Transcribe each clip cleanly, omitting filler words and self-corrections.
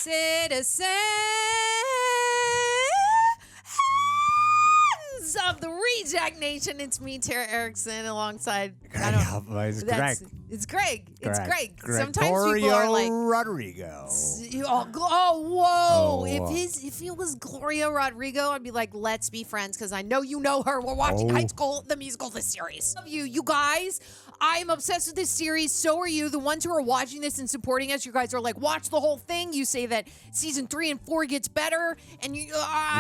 citizens of the Reject Nation. It's me, Tara Erickson, alongside. It's Greg. It's Greg. Sometimes people are like Rodrigo. Whoa! If it was Gloria Rodrigo, I'd be like, let's be friends because I know you know her. We're watching High School the Musical, this series. Love you guys. I'm obsessed with this series. So are you. The ones who are watching this and supporting us, you guys are like, watch the whole thing. You say that season 3 and 4 gets better, and you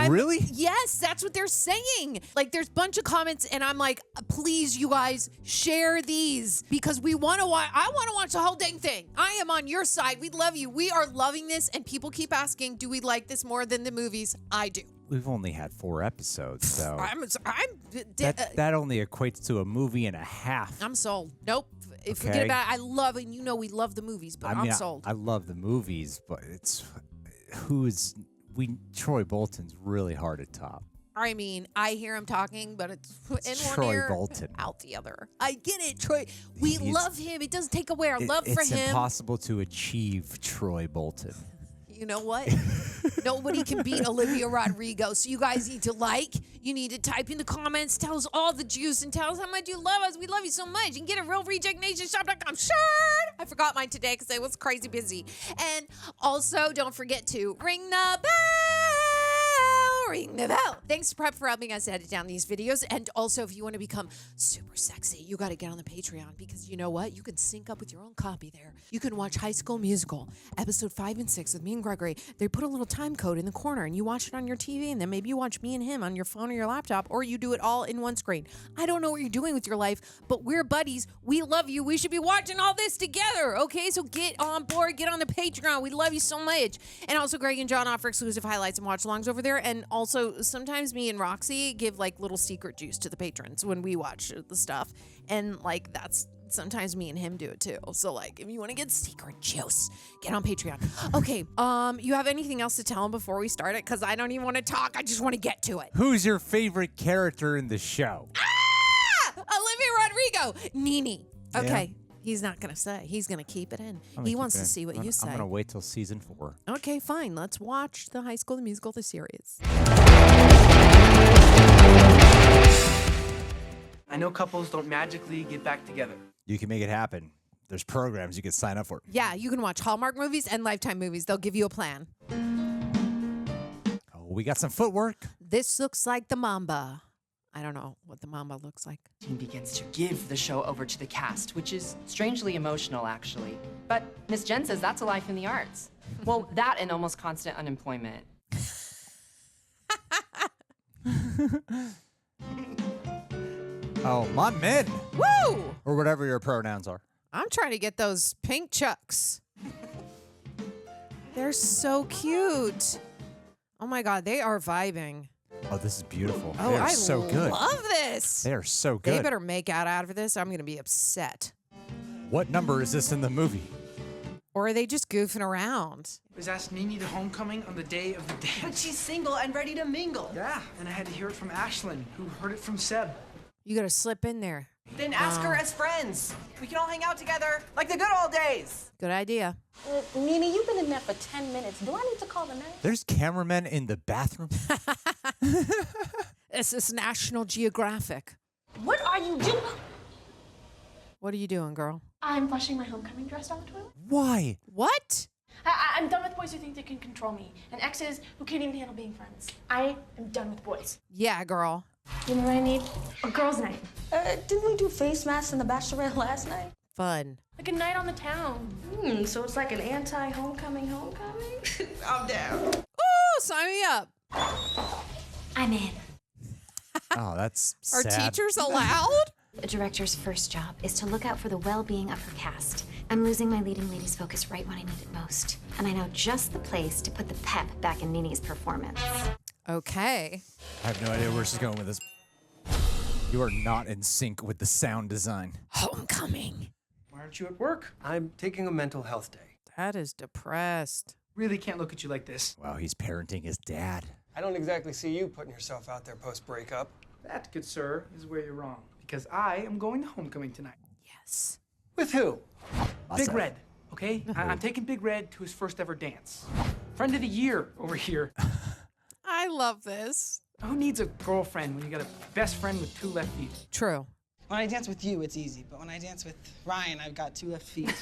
really? Yes, that's what they're saying. Like, there's a bunch of comments, and I'm like, please, you guys, share these because we want to watch. I want to watch the whole dang thing. I am on your side. We love you. We are loving this, and people keep asking, do we like this more than the movies? I do. We've only had 4 episodes, so that only equates to a movie and a half. I'm sold. Nope. Forget about it. I love it. You know we love the movies, but I'm sold. I love the movies, but it's Troy Bolton's really hard to top. I mean, I hear him talking, but it's in Troy one ear, Bolton. out the other. I get it, Troy. We love him. It doesn't take away our love for him. It's impossible to achieve Troy Bolton. You know what? Nobody can beat Olivia Rodrigo. So you guys need to you need to type in the comments, tell us all the juice, and tell us how much you love us. We love you so much. You can get it at realrejectnationshop.com. Sure. I forgot mine today because I was crazy busy. And also, don't forget to ring the bell. Ring the bell. Thanks to Prep for helping us edit down these videos. And also, if you want to become super sexy, you got to get on the Patreon because you know what? You can sync up with your own copy there. You can watch High School Musical, episode 5 and 6 with me and Gregory. They put a little time code in the corner and you watch it on your TV, and then maybe you watch me and him on your phone or your laptop, or you do it all in one screen. I don't know what you're doing with your life, but we're buddies. We love you. We should be watching all this together, okay? So get on board. Get on the Patreon. We love you so much. And also, Greg and John offer exclusive highlights and watch-alongs over there. And also, sometimes me and Roxy give, like, little secret juice to the patrons when we watch the stuff. And, like, that's... Sometimes me and him do it too. So like, if you want to get secret juice, get on Patreon. Okay, you have anything else to tell him before we start it? Because I don't even want to talk. I just want to get to it. Who's your favorite character in the show? Olivia Rodrigo. Nini. Okay. Yeah. He's not going to say. He's going to keep it in. He wants to see what you say. I'm going to wait till season 4. Okay, fine. Let's watch the High School the Musical, the series. I know couples don't magically get back together. You can make it happen. There's programs you can sign up for. Yeah, you can watch Hallmark movies and Lifetime movies. They'll give you a plan. Oh, we got some footwork. This looks like the Mamba. I don't know what the Mamba looks like. He begins to give the show over to the cast, which is strangely emotional, actually. But Miss Jenn says that's a life in the arts. Well, that and almost constant unemployment. Oh, my men. Woo! Or whatever your pronouns are. I'm trying to get those pink chucks. They're so cute. Oh my God, they are vibing. Oh, this is beautiful. Oh, they are so good. I love this. They are so good. They better make out after this. I'm going to be upset. What number is this in the movie? Or are they just goofing around? Was asked Nini to homecoming on the day of the dance. But she's single and ready to mingle. Yeah, and I had to hear it from Ashlyn, who heard it from Seb. You got to slip in there. Then ask her as friends. We can all hang out together like the good old days. Good idea. Nini, you've been in there for 10 minutes. Do I need to call the nurse? There's cameramen in the bathroom. This is National Geographic. What are you doing? What are you doing, girl? I'm flushing my homecoming dress down the toilet. Why? What? I'm done with boys who think they can control me, and exes who can't even handle being friends. I am done with boys. Yeah, girl. You know what I need? A girls' night. Didn't we do face masks in the Bachelorette last night? Fun. Like a night on the town. So it's like an anti-homecoming I'm down. Ooh, sign me up. I'm in. Oh, that's Are sad. teachers allowed? A director's first job is to look out for the well-being of her cast. I'm losing my leading lady's focus right when I need it most. And I know just the place to put the pep back in Nini's performance. Okay. I have no idea where she's going with this. You are not in sync with the sound design. Homecoming. Why aren't you at work? I'm taking a mental health day. That is depressed. Really can't look at you like this. Wow, he's parenting his dad. I don't exactly see you putting yourself out there post-breakup. That, good sir, is where you're wrong. Because I am going to homecoming tonight. Yes. With who? Big Red. okay? I'm taking Big Red to his first ever dance. Friend of the year over here. I love this. Who needs a girlfriend when you got a best friend with 2 left feet? True. When I dance with you, it's easy, but when I dance with Ryan, I've got 2 left feet.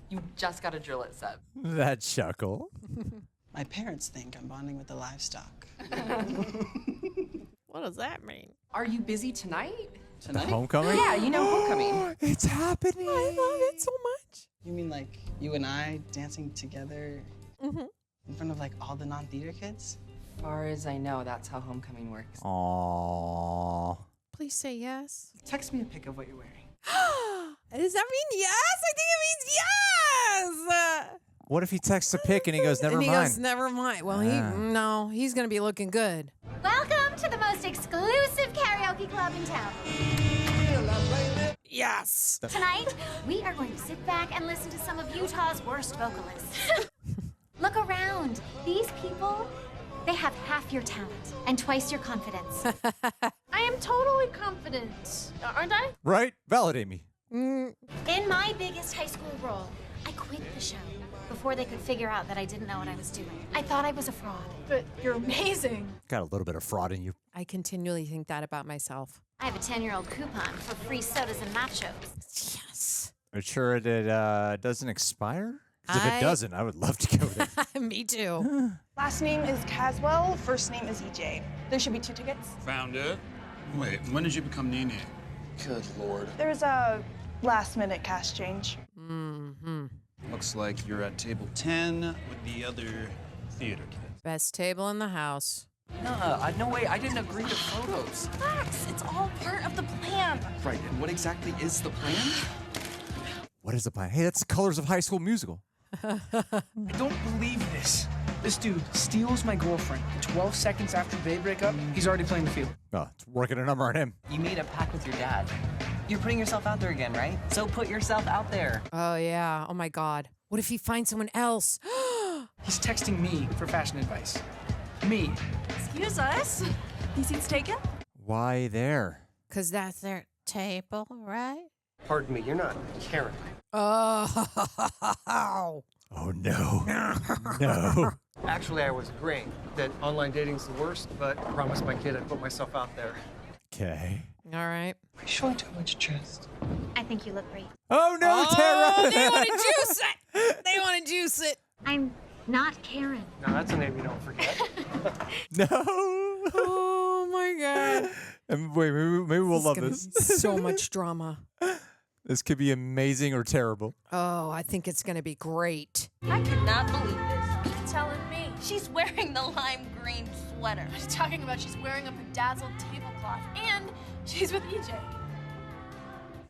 You just got to drill it, Seb. That chuckle. My parents think I'm bonding with the livestock. What does that mean? Are you busy tonight? The homecoming? Yeah, you know homecoming. It's happening. I love it so much. You mean like you and I dancing together in front of like all the non-theater kids? As far as I know, that's how homecoming works. Aww. Please say yes. Text me a pic of what you're wearing. Does that mean yes? I think it means yes. What if he texts a pic and he goes, never and he mind? goes, never mind. Well, he's going to be looking good. Welcome to the most exclusive karaoke club in town. Yes. Tonight, we are going to sit back and listen to some of Utah's worst vocalists. Look around. These people, they have half your talent and twice your confidence. I am totally confident, aren't I? Right? Validate me. In my biggest high school role, I quit the show before they could figure out that I didn't know what I was doing. I thought I was a fraud. But you're amazing. Got a little bit of fraud in you. I continually think that about myself. I have a 10-year-old coupon for free sodas and nachos. Yes. Are you sure it doesn't expire? Because if it doesn't, I would love to go there. Me too. Last name is Caswell, first name is EJ. There should be 2 tickets. Found it? Wait, when did you become Nini? Good Lord. There's a last-minute cast change. Looks like you're at table 10 with the other theater kids. Best table in the house. No way. I didn't agree to photos. Relax, it's all part of the plan. Right, and what exactly is the plan? What is the plan? Hey, that's the Colors of High School Musical. I don't believe this. This dude steals my girlfriend, and 12 seconds after they break up, he's already playing the field. Oh, it's working a number on him. You made a pact with your dad. You're putting yourself out there again, right? So put yourself out there. Oh, yeah. Oh, my God. What if he finds someone else? He's texting me for fashion advice. Me. Excuse us? These seats taken? Why there? Because that's their table, right? Pardon me, you're not Karen. Oh. Oh, no. No. Actually, I was agreeing that online dating's the worst, but I promised my kid I'd put myself out there. Okay. All right. Are you showing too much chest? I think you look great. Oh, no, Oh, Tara! they want to juice it. They want to juice it. I'm not Karen. No, that's a name you don't forget. No. Oh, my God. And wait, maybe we'll love this. So much drama. This could be amazing or terrible. Oh, I think it's going to be great. I cannot believe this. You're telling me she's wearing the lime green sweater. What are you talking about? She's wearing a bedazzled tablecloth, and she's with EJ.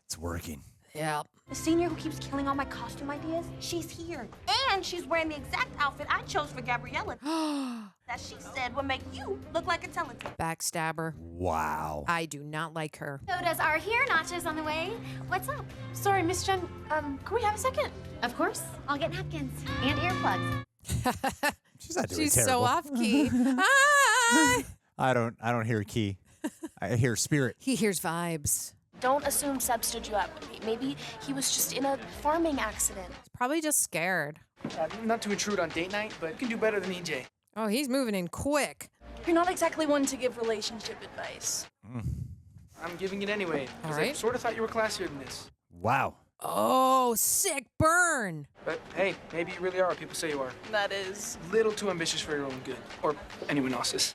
It's working. Yeah. The senior who keeps killing all my costume ideas, she's here. And she's wearing the exact outfit I chose for Gabriella. That she said would make you look like a talented. Backstabber. Wow. I do not like her. Sodas are here, nachos on the way. What's up? Sorry, Miss Jenn, can we have a second? Of course. I'll get napkins and earplugs. She's not doing She's terrible. so off key. Hi. I don't hear key. I hear spirit. He hears vibes. Don't assume Seb stood you up. Maybe he was just in a farming accident. Probably just scared. Not to intrude on date night, but you can do better than EJ. Oh, he's moving in quick. You're not exactly one to give relationship advice. I'm giving it anyway. All 'Cause I right. sort of thought you were classier than this. Wow. Oh, sick burn. But hey, maybe you really are what people say you are. That is. Little too ambitious for your own good. Or anyone else's.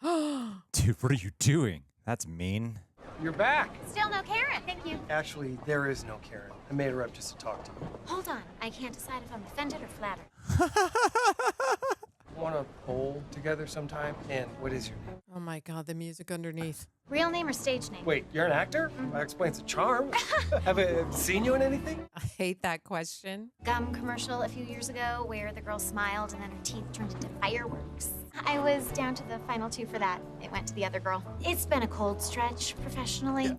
Dude, what are you doing? That's mean. You're back. Still no Karen. Thank you. Actually, there is no Karen. I made her up just to talk to you. Hold on. I can't decide if I'm offended or flattered. Want to bowl together sometime? And what is your name? Oh my God, the music underneath. Real name or stage name? Wait, you're an actor? That explains the charm. Have I seen you in anything? I hate that question. Gum commercial a few years ago where the girl smiled and then her teeth turned into fireworks. I was down to the final 2 for that. It went to the other girl. It's been a cold stretch professionally.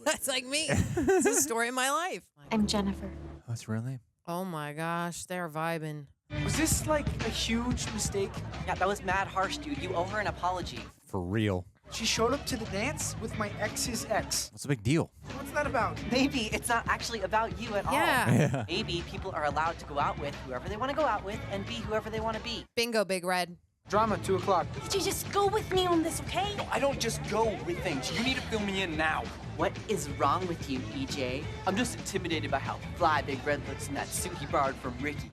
That's like me. It's the story of my life. I'm Jennifer. What's your real name? Oh my gosh, they're vibing. Was this like a huge mistake? Yeah, that was mad harsh, dude. You owe her an apology. For real. She showed up to the dance with my ex's ex. What's the big deal? What's that about? Maybe it's not actually about you at all. Yeah. Maybe people are allowed to go out with whoever they want to go out with and be whoever they want to be. Bingo, Big Red. Drama, 2 o'clock. EJ, just go with me on this, okay? No, I don't just go with things. You need to fill me in now. What is wrong with you, EJ? I'm just intimidated by how fly Big Red looks in that suit he borrowed from Ricky.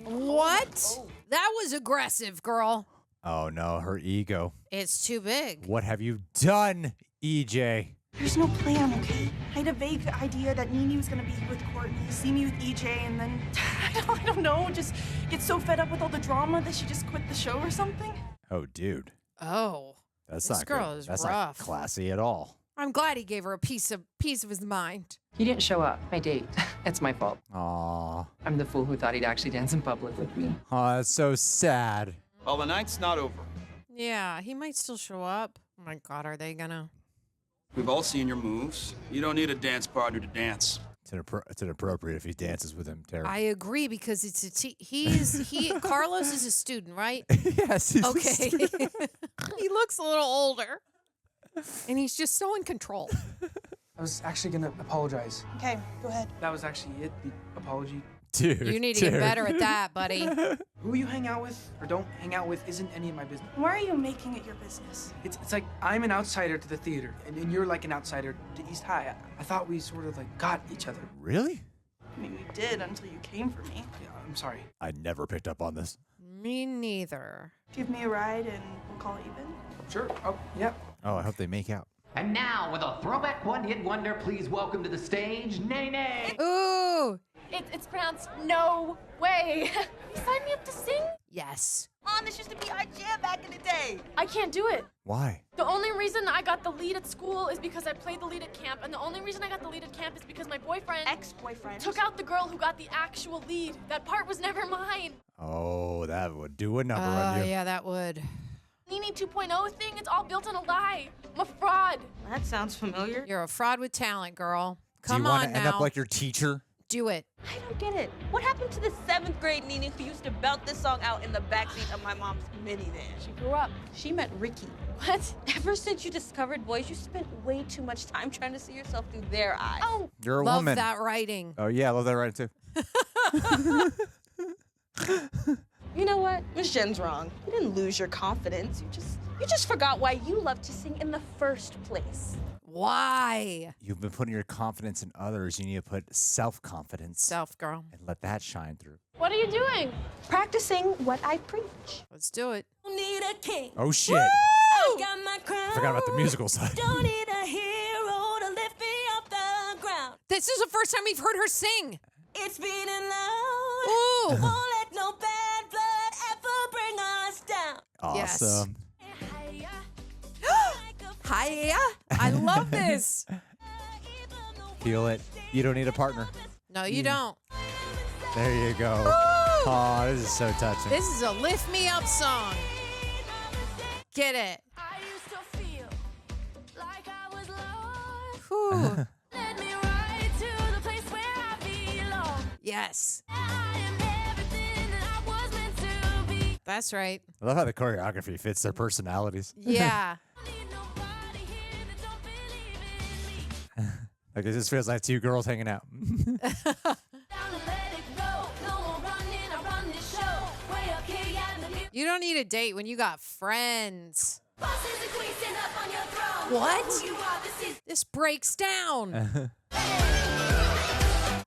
What? That was aggressive, girl. Oh no, her ego. It's too big. What have you done, EJ? There's no plan, okay? I had a vague idea that Nini was gonna be with Kourtney, see me with EJ, and then I don't know, just get so fed up with all the drama that she just quit the show or something. Oh, dude. Oh. That's This not girl good. is That's rough. not classy at all. I'm glad he gave her a piece of his mind. He didn't show up. My date. It's my fault. Aw. I'm the fool who thought he'd actually dance in public with me. Aw, that's so sad. Well, the night's not over. Yeah, he might still show up. Oh my God, are they gonna? We've all seen your moves. You don't need a dance partner to dance. It's inappropriate if he dances with him, Tara. I agree because it's Carlos is a student, right? Yes, he's Okay. He looks a little older. And he's just so in control. I was actually gonna apologize. Okay, go ahead. That was actually it, the apology. Dude. You need to get better at that, buddy. Who you hang out with or don't hang out with isn't any of my business. Why are you making it your business? It's like I'm an outsider to the theater, and you're like an outsider to East High. I thought we sort of like got each other. Really? I mean, we did until you came for me. Yeah, I'm sorry. I never picked up on this. Me neither. Give me a ride and we'll call it even. Sure. Oh, yeah. Oh, I hope they make out. And now, with a throwback one-hit wonder, please welcome to the stage, Nini. Ooh. It's pronounced no way. You signed me up to sing? Yes. Mom, this used to be our jam back in the day. I can't do it. Why? The only reason I got the lead at school is because I played the lead at camp, and the only reason I got the lead at camp is because my boyfriend, ex-boyfriend, took out the girl who got the actual lead. That part was never mine. Oh, that would do a number on you. Yeah, that would. Nini 2.0 thing, it's all built on a lie. I'm a fraud. That sounds familiar. You're a fraud with talent, girl. Come Do you want on to end now. up like your teacher? Do it. I don't get it. What happened to the 7th grade Nini who used to belt this song out in the backseat of my mom's minivan? She grew up. She met Ricky. What? Ever since you discovered boys, you spent way too much time trying to see yourself through their eyes. Oh, You're a Love woman. that writing. Oh, yeah, I love that writing too. You know what? Miss Jen's wrong. You didn't lose your confidence. You just forgot why you loved to sing in the first place. Why? You've been putting your confidence in others. You need to put self-confidence. Self, girl. And let that shine through. what are you doing? Practicing what I preach. Let's do it. Need a king. Oh, shit. I got my crown. Forgot about the musical side. Don't need a hero to lift me off the ground. This is the first time we've heard her sing. It's beating loud. Ooh. Won't let no bad blood ever bring us down. Awesome. Hiya. I love this. Feel it. You don't need a partner. No, you don't. There you go. Oh, this is so touching. This is a lift me up song. Get it. I used to feel like I was lost. Whew. Led me right to the place where I belong. Yes. I am everything that I was meant to be. That's right. I love how the choreography fits their personalities. Yeah. Like, it just feels like two girls hanging out. You don't need a date when you got friends. What? This breaks down.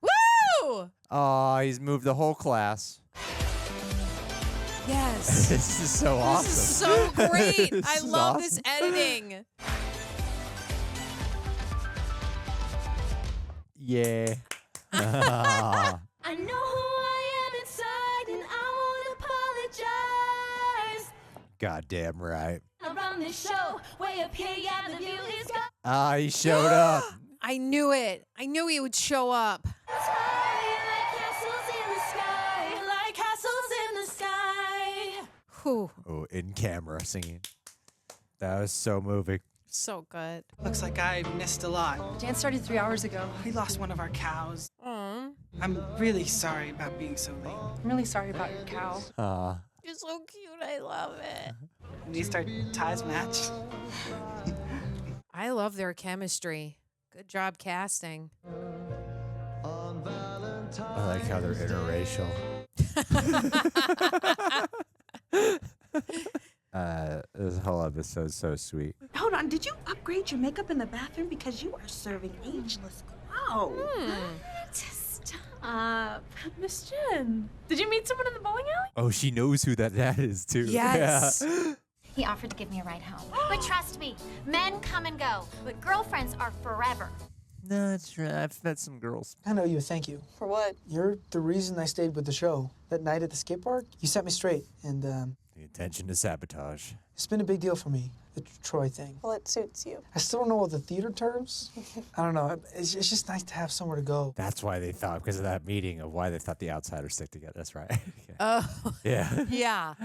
Woo! Oh, he's moved the whole class. Yes. This is so awesome. This is so great. This I is love awesome. this editing. Yeah. I know who I am inside and I won't apologize. Goddamn right. Around this show, way up here, yeah, the view is gone. Ah, he showed up. I knew it. I knew he would show up. Like castles in the sky, like castles in the sky. Whew. Oh, in camera singing. That was so moving. So good. Looks like I missed a lot. Dance started 3 hours ago. We lost one of our cows. Aw. I'm really sorry about being so late. I'm really sorry about your cow. You're so cute. I love it. At least our ties match. I love their chemistry. Good job casting. I like how they're interracial. This whole episode's so sweet. Hold on, did you upgrade your makeup in the bathroom? Because you are serving ageless glow. Stop. Miss Jenn, did you meet someone in the bowling alley? Oh, she knows who that is, too. Yes. Yeah. He offered to give me a ride home. But trust me, men come and go, but girlfriends are forever. No, it's true. I've met some girls. I know you. Thank you. For what? You're the reason I stayed with the show. That night at the skate park, you set me straight, and The intention to sabotage. it's been a big deal for me, the Troy thing. Well, it suits you. I still don't know all the theater terms. I don't know. It's just nice to have somewhere to go. That's why they thought, because of that meeting, of why they thought the outsiders stick together. That's right. Oh. Yeah. Yeah.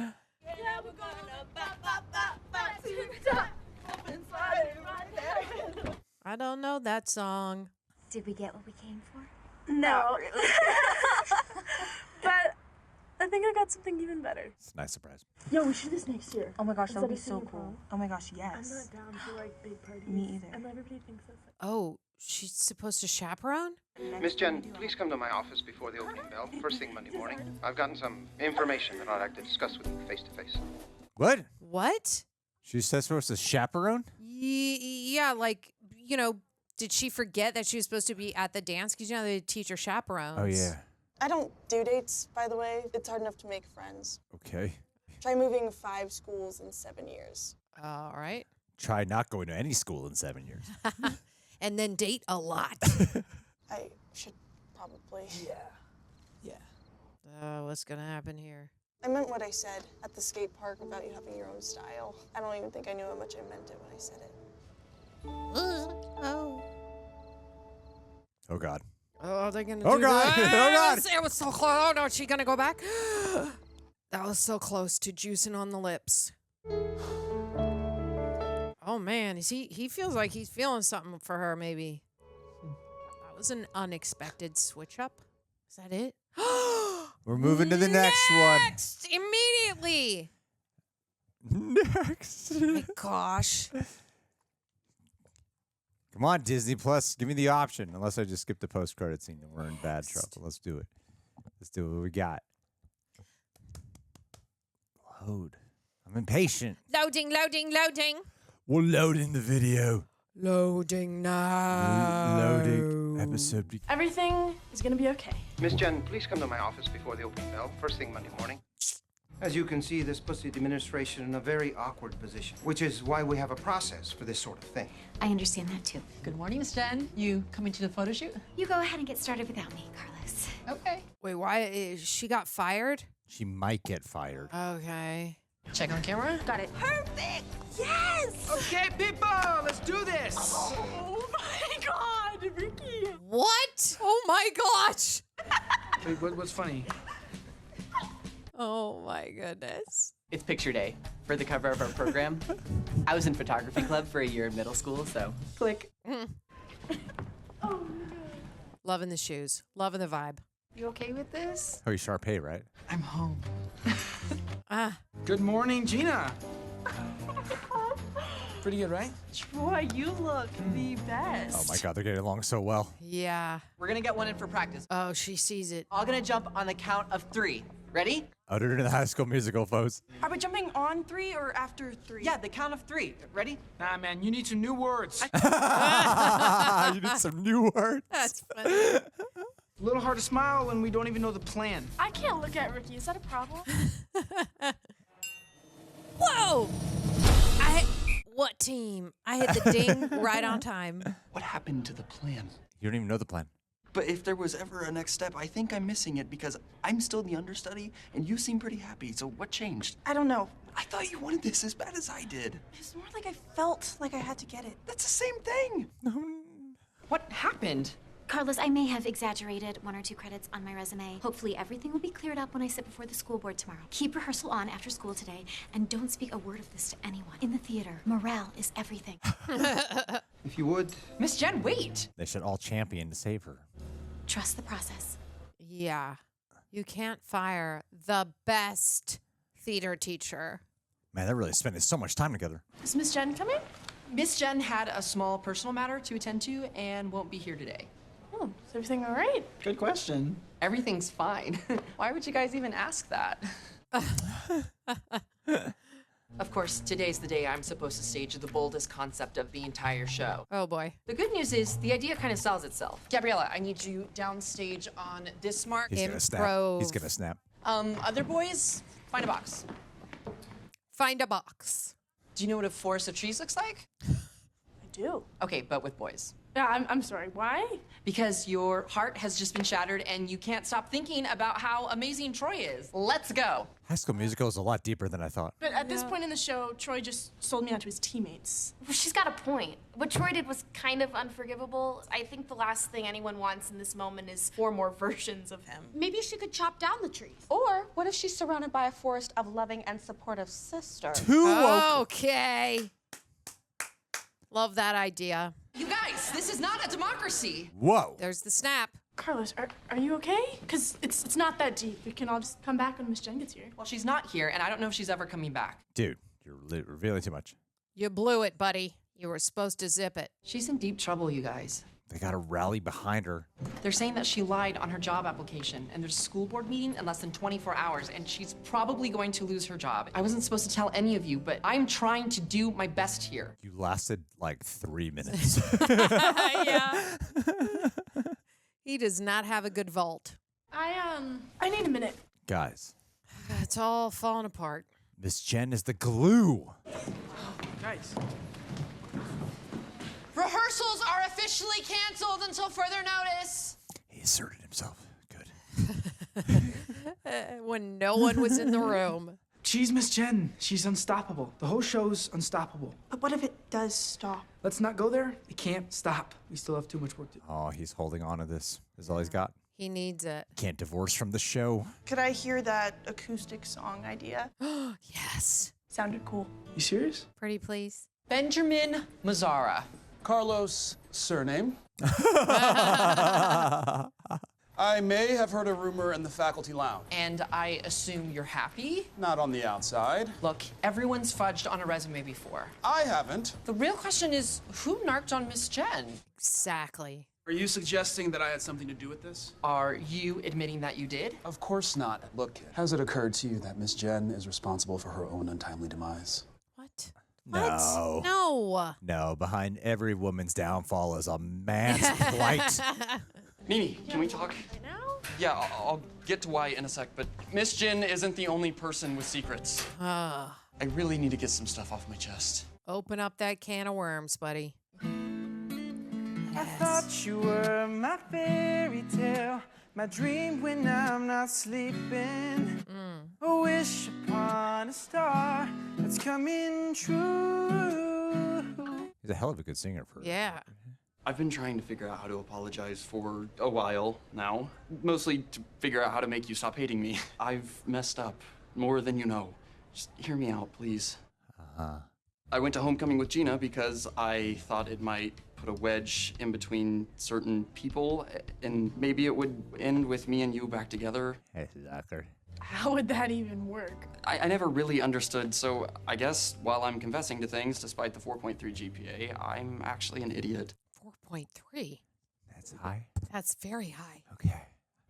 I don't know that song. Did we get what we came for? No. But I think I got something even better. It's a nice surprise. Yo, we should do this next year. Oh my gosh, that would be Instead of so senior cool. prom. Oh my gosh, I'm yes. not down for like big parties. Me either. And everybody thinks that's like. Oh, she's supposed to chaperone? Miss Jenn, please come to my office before the opening bell, first thing Monday morning. I've gotten some information that I'd like to discuss with you face to face. What? What? She says supposed to chaperone? Yeah, like, did she forget that she was supposed to be at the dance? Because, they teach her chaperones. Oh, yeah. I don't do dates, by the way. It's hard enough to make friends. Okay. Try moving 5 schools in 7 years. All right. Try not going to any school in 7 years. And then date a lot. I should probably. Yeah. What's going to happen here? I meant what I said at the skate park about you having your own style. I don't even think I knew how much I meant it when I said it. Oh, God. Oh, they're going to Oh, do God. that. Oh, God. It was so close. Oh, no, is she going to go back? That was so close to juicing on the lips. Oh, man. He feels like he's feeling something for her, maybe. That was an unexpected switch up. Is that it? We're moving to the next one. Next! Immediately! Next. Oh my gosh. Come on, Disney Plus. Give me the option. Unless I just skip the post-credit scene and we're in bad trouble. Let's do it. Let's do what we got. Load. I'm impatient. Loading. We're loading the video. Loading now. Loading episode. Everything is gonna be okay. Miss Jenn, please come to my office before the opening bell, first thing Monday morning. As you can see, this puts the administration in a very awkward position, which is why we have a process for this sort of thing. I understand that too. Good morning, Miss Jenn. You coming to the photo shoot? You go ahead and get started without me, Carlos. Okay. Wait, why? She got fired? She might get fired. Okay. Check on camera. Got it. Perfect! Yes! Okay, people, let's do this. Oh my god, Ricky! What? Oh my gosh! Wait, what's funny? Oh my goodness. It's picture day for the cover of our program. I was in photography club for a year in middle school, so click. Loving the shoes. Loving the vibe. You okay with this? Oh, you Sharpay, right? I'm home. Good morning, Gina. Pretty good, right? Troy, you look the best. Oh my God, they're getting along so well. Yeah. We're gonna get one in for practice. Oh, she sees it. All gonna jump on the count of 3. Ready? Uttered in the High School Musical, folks. Are we jumping on 3 or after 3? Yeah, the count of 3. Ready? Nah, man, you need some new words. You need some new words. That's funny. A little hard to smile when we don't even know the plan. I can't look at Ricky. Is that a problem? Whoa! What team? I hit the ding right on time. What happened to the plan? You don't even know the plan. But if there was ever a next step, I think I'm missing it because I'm still the understudy and you seem pretty happy. So what changed? I don't know. I thought you wanted this as bad as I did. It's more like I felt like I had to get it. That's the same thing. What happened? Carlos, I may have exaggerated 1 or 2 credits on my resume. Hopefully everything will be cleared up when I sit before the school board tomorrow. Keep rehearsal on after school today, and don't speak a word of this to anyone. In the theater, morale is everything. If you would. Miss Jenn, wait! They should all champion to save her. Trust the process. Yeah. You can't fire the best theater teacher. Man, they're really spending so much time together. Is Miss Jenn coming? Miss Jenn had a small personal matter to attend to and won't be here today. Oh, is everything all right? Good question. Everything's fine. Why would you guys even ask that? Of course, today's the day I'm supposed to stage the boldest concept of the entire show. Oh boy. The good news is the idea kind of sells itself. Gabriella, I need you downstage on this mark. He's gonna snap. He's gonna snap. Other boys, find a box. Find a box. Do you know what a forest of trees looks like? I do. Okay, but with boys. Yeah, I'm sorry. Why? Because your heart has just been shattered and you can't stop thinking about how amazing Troy is. Let's go. High School Musical is a lot deeper than I thought. But at this point in the show, Troy just sold me out to his teammates. Well, she's got a point. What Troy did was kind of unforgivable. I think the last thing anyone wants in this moment is 4 more versions of him. Maybe she could chop down the trees. Or what if she's surrounded by a forest of loving and supportive sisters? Okay. Love that idea. You guys, this is not a democracy. Whoa. There's the snap. Carlos, are you okay? Because it's not that deep. We can all just come back when Miss Jenn gets here. Well, she's not here, and I don't know if she's ever coming back. Dude, you're revealing too much. You blew it, buddy. You were supposed to zip it. She's in deep trouble, you guys. They gotta rally behind her. They're saying that she lied on her job application, and there's a school board meeting in less than 24 hours, and she's probably going to lose her job. I wasn't supposed to tell any of you, but I'm trying to do my best here. You lasted like 3 minutes. Yeah. He does not have a good vault. I need a minute. Guys, It's all falling apart. Miss Jenn is the glue. Guys. Rehearsals are officially canceled until further notice. He asserted himself. When no one was in the room. She's Miss Jenn. She's unstoppable. The whole show's unstoppable. But what if it does stop? Let's not go there. It can't stop. We still have too much work to do. Oh, he's holding on to this. This is all he's got. He needs it. Can't divorce from the show. Could I hear that acoustic song idea? Yes. Sounded cool. You serious? Pretty please. Benjamin Mazzara. Carlos' surname. I may have heard a rumor in the faculty lounge. And I assume you're happy? Not on the outside. Look, everyone's fudged on a resume before. I haven't. The real question is, who narked on Miss Jenn? Exactly. Are you suggesting that I had something to do with this? Are you admitting that you did? Of course not. Look, kid, has it occurred to you that Miss Jenn is responsible for her own untimely demise? What? No. No. No, behind every woman's downfall is a man's plight. Nini, can we talk? Yeah, I'll get to why in a sec, but Miss Jenn isn't the only person with secrets. I really need to get some stuff off my chest. Open up that can of worms, buddy. I thought you were my fairy tale, my dream when I'm not sleeping. A wish upon a star that's coming true. He's a hell of a good singer for Yeah. I've been trying to figure out how to apologize for a while now. Mostly to figure out how to make you stop hating me. I've messed up more than you know. Just hear me out, please. I went to homecoming with Gina because I thought it might put a wedge in between certain people, and maybe it would end with me and you back together. Exactly. How would that even work? I never really understood, so I guess while I'm confessing to things, despite the 4.3 GPA, I'm actually an idiot. 4.3. That's high. That's very high. Okay.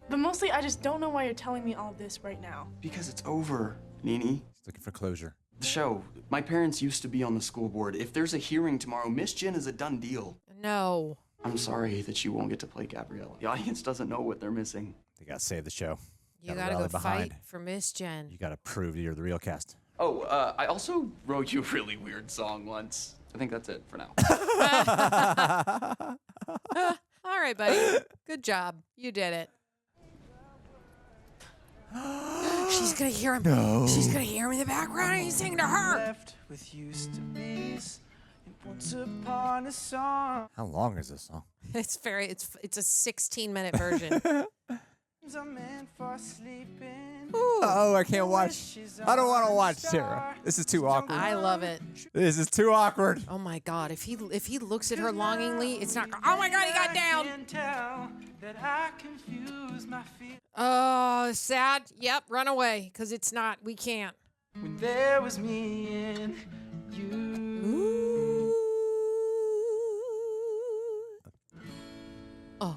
But mostly, I just don't know why you're telling me all of this right now. Because it's over, Nini. He's looking for closure. The show. My parents used to be on the school board. If there's a hearing tomorrow, Miss Jenn is a done deal. No. I'm sorry that you won't get to play Gabriella. The audience doesn't know what they're missing. They gotta save the show. You gotta rally go fight for Miss Jenn. You gotta prove you're the real cast. Oh, I also wrote you a really weird song once. I think that's it for now. All right, buddy. Good job. You did it. She's gonna hear him. No. She's gonna hear him in the background and he's singing to her. Left with used to be's. Once upon a song. How long is this song? It's a 16-minute version. I'm meant for sleeping. Oh, I can't watch. I don't want to watch Sarah. This is too awkward. I love it. This is too awkward. Oh my God! If he looks at her longingly, it's not. Oh my God! He got down. Oh, sad. Yep. Run away, because it's not. We can't. when there was me and you. Oh.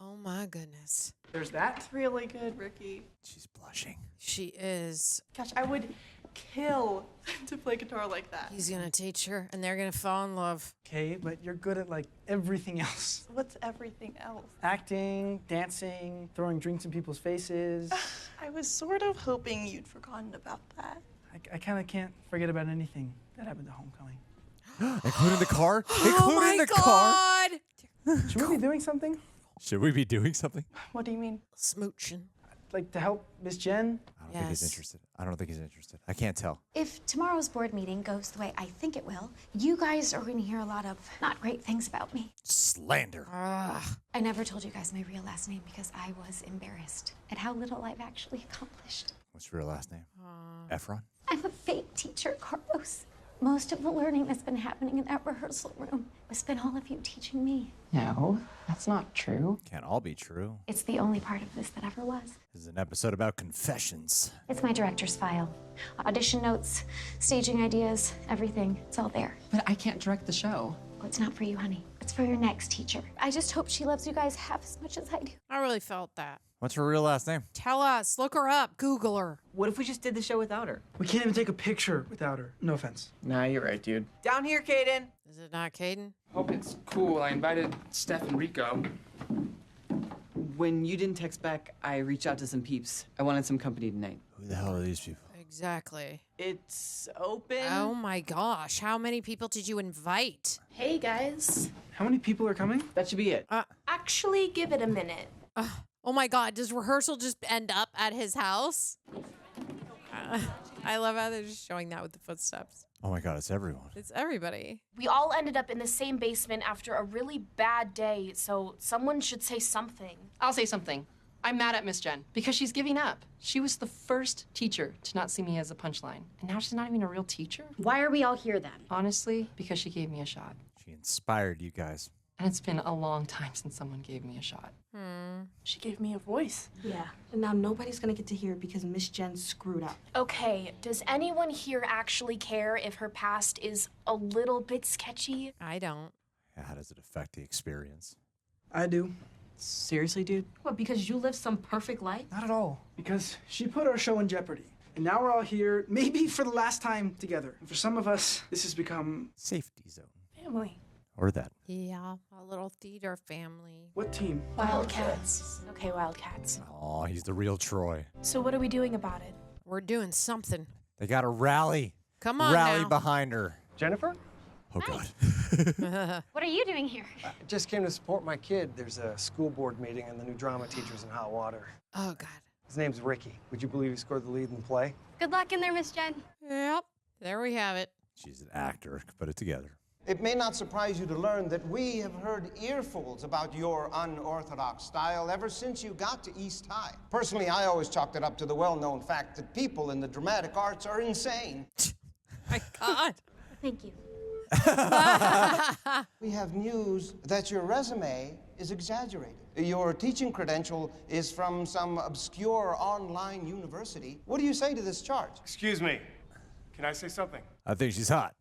Oh my goodness. There's that. It's really good, Ricky. She's blushing. She is. Gosh, I would kill to play guitar like that. He's gonna teach her, and they're gonna fall in love. Okay, but you're good at like everything else. What's everything else? Acting, dancing, throwing drinks in people's faces. I was sort of hoping you'd forgotten about that. I kind of can't forget about anything that happened to homecoming. Including the car? Oh my God! Should we be doing something? Should we be doing something? What do you mean? Smooching. Like to help Miss Jenn? I don't think he's interested. I don't think he's interested. I can't tell. If tomorrow's board meeting goes the way I think it will, you guys are going to hear a lot of not great things about me. Slander. I never told you guys my real last name because I was embarrassed at how little I've actually accomplished. What's your real last name? Efron? I'm a fake teacher, Carlos. Most of the learning that's been happening in that rehearsal room has been all of you teaching me. No, that's not true. Can't all be true. It's the only part of this that ever was. This is an episode about confessions. It's my director's file. Audition notes, staging ideas, everything. It's all there. But I can't direct the show. Well, it's not for you, honey. It's for your next teacher. I just hope she loves you guys half as much as I do. I really felt that. What's her real last name? Tell us. Look her up. Google her. What if we just did the show without her? We can't even take a picture without her. No offense. Nah, you're right, dude. Down here, Caden. Is it not Caden? Hope it's cool. I invited Steph and Rico. When you didn't text back, I reached out to some peeps. I wanted some company tonight. Who the hell are these people? Exactly. It's open. Oh my gosh. How many people did you invite? Hey, guys. How many people are coming? That should be it. Actually, give it a minute. Oh my God. Does rehearsal just end up at his house? I love how they're just showing that with the footsteps. Oh my God, it's everyone. It's everybody. We all ended up in the same basement after a really bad day, so someone should say something. I'll say something. I'm mad at Miss Jenn because she's giving up. She was the first teacher to not see me as a punchline, and now she's not even a real teacher. Why are we all here then? Honestly, because she gave me a shot. She inspired you guys. And it's been a long time since someone gave me a shot. She gave me a voice. Yeah, and now nobody's gonna get to hear it because Miss Jenn screwed up. Okay, does anyone here actually care if her past is a little bit sketchy? I don't. Yeah, how does it affect the experience? I do. Seriously, dude? What, because you lived some perfect life? Not at all. Because she put our show in jeopardy. And now we're all here, maybe for the last time together. And for some of us, this has become... Safety zone. Family. Or that. Yeah, a little theater family. What team? Wildcats. Okay, Wildcats. Oh, he's the real Troy. So what are we doing about it? We're doing something. They got to rally. Come on Rally now. behind her. Jennifer? Oh, God. What are you doing here? I just came to support my kid. There's a school board meeting and the new drama teacher's in hot water. Oh, God. His name's Ricky. Would you believe he scored the lead in the play? Good luck in there, Miss Jenn. Yep. There we have it. She's an actor. Put it together. It may not surprise you to learn that we have heard earfuls about your unorthodox style ever since you got to East High. Personally, I always chalked it up to the well-known fact that people in the dramatic arts are insane. My God. Thank you. We have news that your resume is exaggerated. Your teaching credential is from some obscure online university. What do you say to this charge? Excuse me. Can I say something? I think she's hot.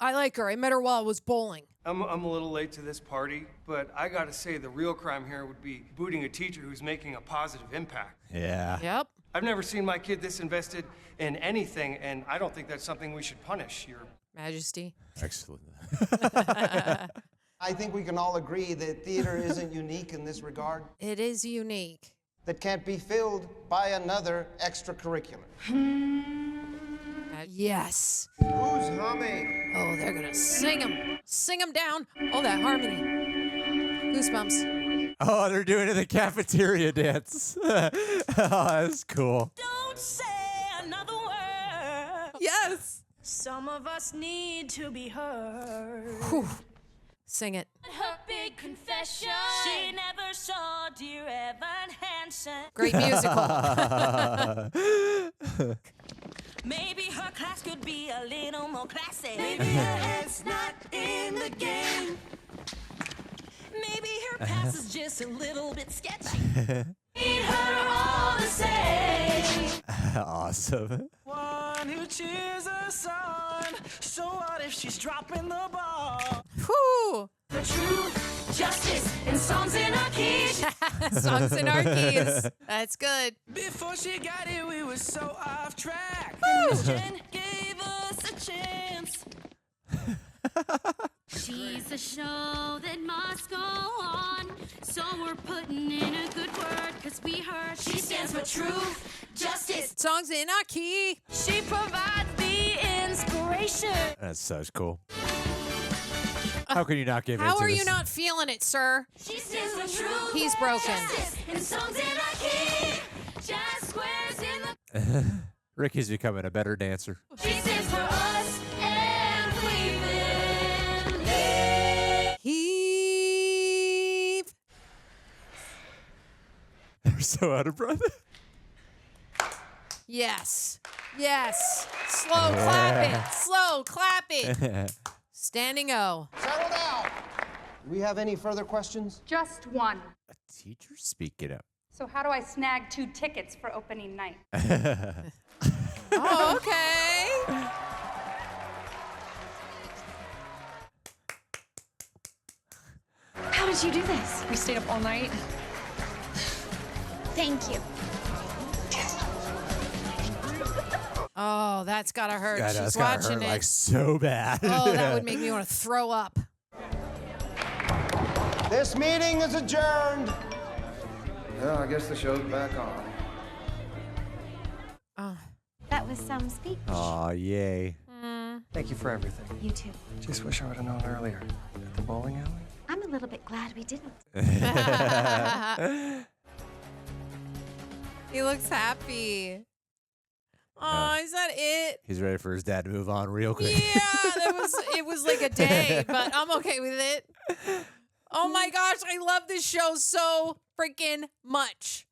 I like her. I met her while I was bowling. I'm a little late to this party, but I gotta say the real crime here would be booting a teacher who's making a positive impact. Yeah. Yep. I've never seen my kid this invested in anything, and I don't think that's something we should punish. Your Majesty. Excellent. I think we can all agree that theater isn't unique in this regard. It is unique. That can't be filled by another extracurricular. Yes. Who's humming? Oh, they're gonna sing them. Sing them down. Oh, that harmony. Goosebumps. Oh, they're doing it in the cafeteria dance. Oh, that's cool. Don't say another word. Yes. Some of us need to be heard. Whew. Sing it. Her big confession. She never saw dear Evan Hansen. Great musical. Maybe her class could be a little more classy. Maybe her head's not in the game. Maybe her past is just a little bit sketchy. Need her all the same. awesome. One who cheers us on. So what if she's dropping the ball? Whew. The truth, justice, and songs in our keys. Songs in our keys. That's good. Before she got here, we were so off track. Miss Jenn gave us a chance. She's a show that must go on. So we're putting in a good word, cause we heard she stands for truth, justice. Songs in our key. She provides the inspiration. That's such cool. How can you not give How into are this? you not feeling it, sir? She stands for truth. He's broken. Justice and songs in our key. Just squares in the. Ricky's becoming a better dancer. She stands for us, and we believe. Heave. They're so out of breath. Yes. Yes. Slow clapping. Slow clapping. Standing O. Settle down. Do we have any further questions? Just one. Teacher speaking up. So how do I snag 2 tickets for opening night? Oh, okay. How did you do this? We stayed up all night. Thank you. Oh, that's gotta hurt. God, She's that's gotta watching hurt, it. like so bad. Oh, that would make me want to throw up. This meeting is adjourned. Well, I guess the show's back on. Oh. That was some speech. Aw, yay. Thank you for everything. You too. Just wish I would have known earlier. At the bowling alley? I'm a little bit glad we didn't. He looks happy. Oh, is that it? He's ready for his dad to move on real quick. Yeah, it was like a day, but I'm okay with it. Oh my gosh, I love this show so freaking much.